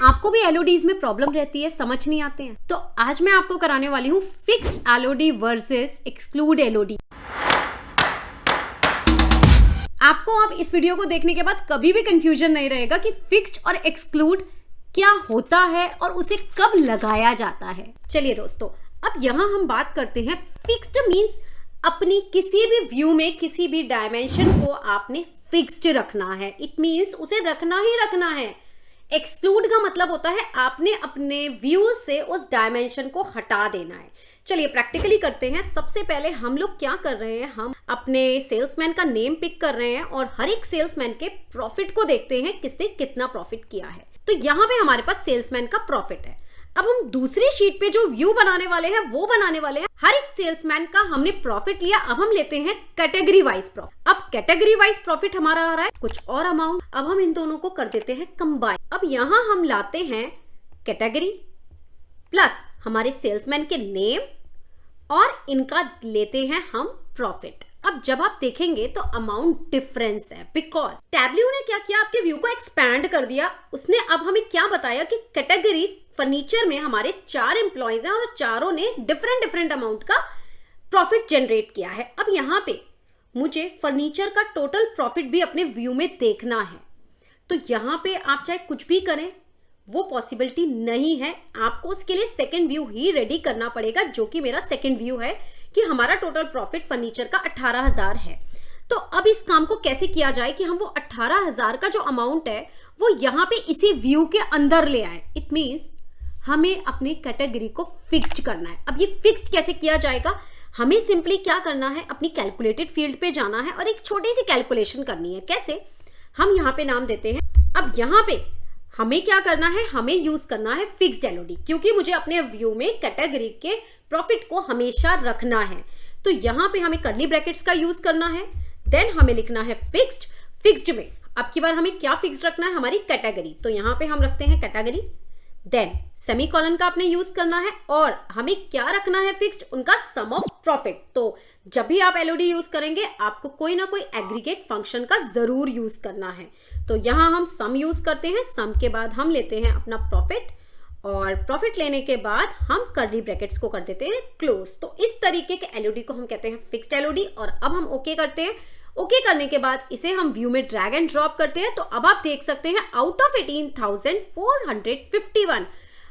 आपको भी एलओडीज में प्रॉब्लम रहती है, समझ नहीं आते हैं? तो आज मैं आपको कराने वाली हूँ fixed Elodie versus exclude Elodie. आपको अब इस वीडियो को देखने के बाद कभी भी कंफ्यूजन नहीं रहेगा कि फिक्स्ड और एक्सक्लूड क्या होता है और उसे कब लगाया जाता है। चलिए दोस्तों, अब यहाँ हम बात करते हैं फिक्स्ड मींस अपनी किसी भी व्यू में किसी भी डायमेंशन को आपने फिक्स्ड रखना है। इट मींस उसे रखना ही रखना है। एक्सक्लूड का मतलब होता है आपने अपने व्यू से उस डायमेंशन को हटा देना है। चलिए प्रैक्टिकली करते हैं। सबसे पहले हम लोग क्या कर रहे हैं, हम अपने सेल्समैन का नेम पिक कर रहे हैं और हर एक सेल्समैन के प्रॉफिट को देखते हैं, किसने कितना प्रॉफिट किया है। तो यहाँ पे हमारे पास सेल्समैन का प्रॉफिट है। अब हम दूसरी शीट पे जो व्यू बनाने वाले हैं वो बनाने वाले हैं हर एक सेल्समैन का हमने प्रॉफिट लिया। अब हम लेते हैं कैटेगरी वाइज प्रॉफिट। अब कैटेगरी वाइज प्रॉफिट हमारा आ रहा है कुछ और अमाउंट। अब हम इन दोनों को कर देते हैं कंबाइन। अब यहाँ हम लाते हैं कैटेगरी प्लस हमारे सेल्समैन के नेम और इनका लेते हैं हम प्रॉफिट। अब जब आप देखेंगे तो अमाउंट डिफरेंस है, बिकॉज टैब्ल्यू ने क्या किया, आपके व्यू को एक्सपैंड कर दिया। उसने अब हमें क्या बताया कि कैटेगरी फर्नीचर में हमारे 4 एम्प्लॉयज हैं और चारों ने डिफरेंट अमाउंट का प्रॉफिट जनरेट किया है। अब यहाँ पे मुझे फर्नीचर का टोटल प्रॉफिट भी अपने व्यू में देखना है। तो यहाँ पे आप चाहे कुछ भी करें वो पॉसिबिलिटी नहीं है। आपको उसके लिए सेकेंड व्यू ही रेडी करना पड़ेगा, जो कि मेरा सेकेंड व्यू है कि हमारा टोटल प्रॉफिट फर्नीचर का 18,000 है। तो अब इस काम को कैसे किया जाए कि हम वो 18,000 का जो अमाउंट है वो यहाँ पे इसी व्यू के अंदर ले आए। इट मीन्स हमें अपने कैटेगरी को फिक्स्ड करना है। अब ये फिक्स्ड कैसे किया जाएगा, हमें सिंपली क्या करना है, अपनी कैलकुलेटेड फील्ड पे जाना है और एक छोटी सी कैलकुलेशन करनी है। कैसे, हम यहाँ पे नाम देते हैं। अब यहाँ पे हमें क्या करना है, हमें यूज करना है फिक्स्ड एलओडी, क्योंकि मुझे अपने व्यू में कैटेगरी के प्रॉफिट को हमेशा रखना है। तो यहाँ पे हमें कर्ली ब्रैकेट्स का यूज करना है। देन हमें लिखना है फिक्स्ड। फिक्स्ड में अब की बार हमें क्या फिक्स्ड रखना है, हमारी कैटेगरी। तो यहाँ पे हम रखते हैं कैटेगरी। देन सेमीकोलन का आपने यूज करना है और हमें क्या रखना है फिक्स्ड, उनका सम ऑफ प्रॉफिट। तो जब भी आप एलओडी यूज करेंगे आपको कोई ना कोई एग्रीगेट फंक्शन का जरूर यूज करना है। तो यहाँ हम सम यूज करते हैं। सम के बाद हम लेते हैं अपना प्रॉफिट और प्रॉफिट लेने के बाद हम कर्ली ब्रैकेट्स को कर देते हैं क्लोज। तो इस तरीके के एलओडी को हम कहते हैं फिक्स्ड एलओडी। और अब हम ओके करते हैं। ओके करने के बाद इसे हम व्यू में ड्रैग एंड ड्रॉप करते हैं। तो अब आप देख सकते हैं आउट ऑफ 18,451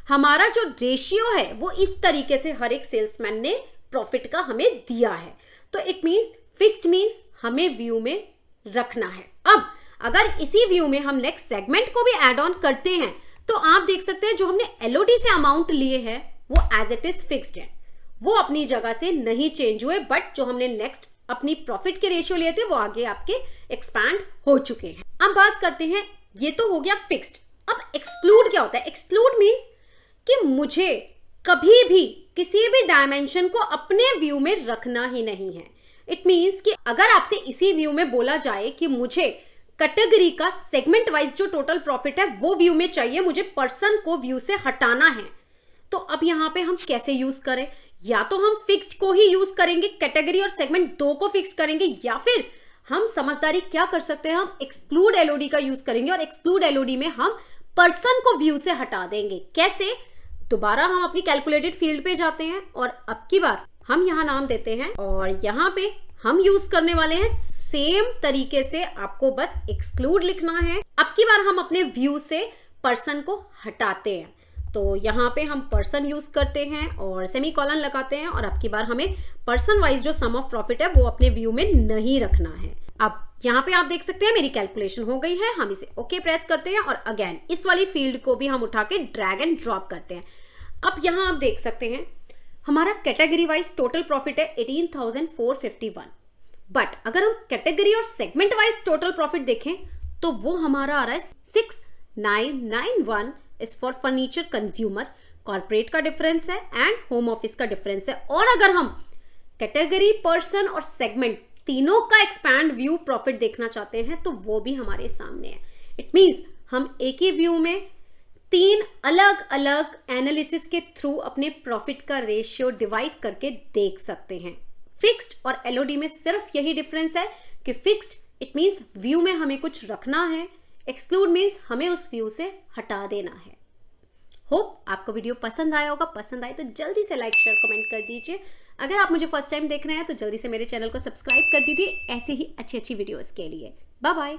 हमारा जो रेशियो है वो इस तरीके से हर एक सेल्समैन ने प्रॉफिट का हमें दिया है। तो इट मींस फिक्स्ड मींस हमें व्यू में रखना है। अब अगर इसी व्यू में हम नेक्स्ट सेगमेंट को भी ऐड ऑन करते हैं तो आप देख सकते हैं जो हमने एलओडी से अमाउंट लिए हैं वो एज इट इज फिक्स्ड है, वो अपनी जगह से नहीं चेंज हुए। बट जो हमने नेक्स्ट अपनी प्रॉफिट के रेशियो लिए थे वो आगे आपके एक्सपैंड हो चुके हैं। अब बात करते हैं, ये तो हो गया फिक्स्ड। अब एक्सक्लूड क्या होता है। एक्सक्लूड मींस कि मुझे कभी भी किसी भी डायमेंशन को अपने व्यू में रखना ही नहीं है। इट मींस कि अगर आपसे इसी व्यू में बोला जाए कि मुझे कैटेगरी का सेगमेंट वाइज जो टोटल प्रॉफिट है वो व्यू में चाहिए, मुझे पर्सन को व्यू से हटाना है, तो अब यहाँ पे हम कैसे यूज करें। या तो हम फिक्स्ड को ही यूज करेंगे, कैटेगरी और सेगमेंट दो को फिक्स करेंगे, या फिर हम समझदारी क्या कर सकते हैं, हम एक्सक्लूड एलओडी का यूज करेंगे और एक्सक्लूड एलओडी में हम पर्सन को व्यू से हटा देंगे। कैसे, दोबारा हम अपनी कैलकुलेटेड फील्ड पे जाते हैं और अब की बार हम यहाँ नाम देते हैं और यहाँ पे हम यूज करने वाले हैं सेम तरीके से, आपको बस एक्सक्लूड लिखना है। अब की बार हम अपने व्यू से पर्सन को हटाते हैं। तो यहाँ पे हम पर्सन यूज करते हैं और सेमीकोलन लगाते हैं और अब की बार हमें पर्सन वाइज जो सम ऑफ प्रॉफिट है वो अपने व्यू में नहीं रखना है। अब यहाँ पे आप देख सकते हैं मेरी कैलकुलेशन हो गई है। हम इसे ओके प्रेस करते हैं और अगेन इस वाली फील्ड को भी हम उठा के ड्रैग एंड ड्रॉप करते हैं। अब यहाँ आप देख सकते हैं हमारा कैटेगरी वाइज टोटल प्रॉफिट है 18,451। बट अगर हम कैटेगरी और सेगमेंट वाइज टोटल प्रॉफिट देखें तो वो हमारा आ रहा है 6,991 is for furniture consumer. Corporate का डिफरेंस है एंड होम ऑफिस का डिफरेंस है। और अगर हम कैटेगरी, पर्सन और सेगमेंट तीनों का एक्सपैंड व्यू प्रॉफिट देखना चाहते हैं तो वो भी हमारे सामने है। इट मींस हम एक ही व्यू में 3 अलग अलग एनालिसिस के थ्रू अपने प्रॉफिट का रेशियो डिवाइड करके देख सकते हैं। फिक्स्ड और एलओडी में सिर्फ यही डिफरेंस है कि फिक्स्ड इट मींस व्यू में हमें कुछ रखना है, एक्सक्लूड मींस हमें उस व्यू से हटा देना है। होप आपको वीडियो पसंद आया होगा। पसंद आए तो जल्दी से लाइक शेयर कमेंट कर दीजिए। अगर आप मुझे फर्स्ट टाइम देख रहे हैं तो जल्दी से मेरे चैनल को सब्सक्राइब कर दीजिए ऐसे ही अच्छी अच्छी वीडियोस के लिए। Bye bye.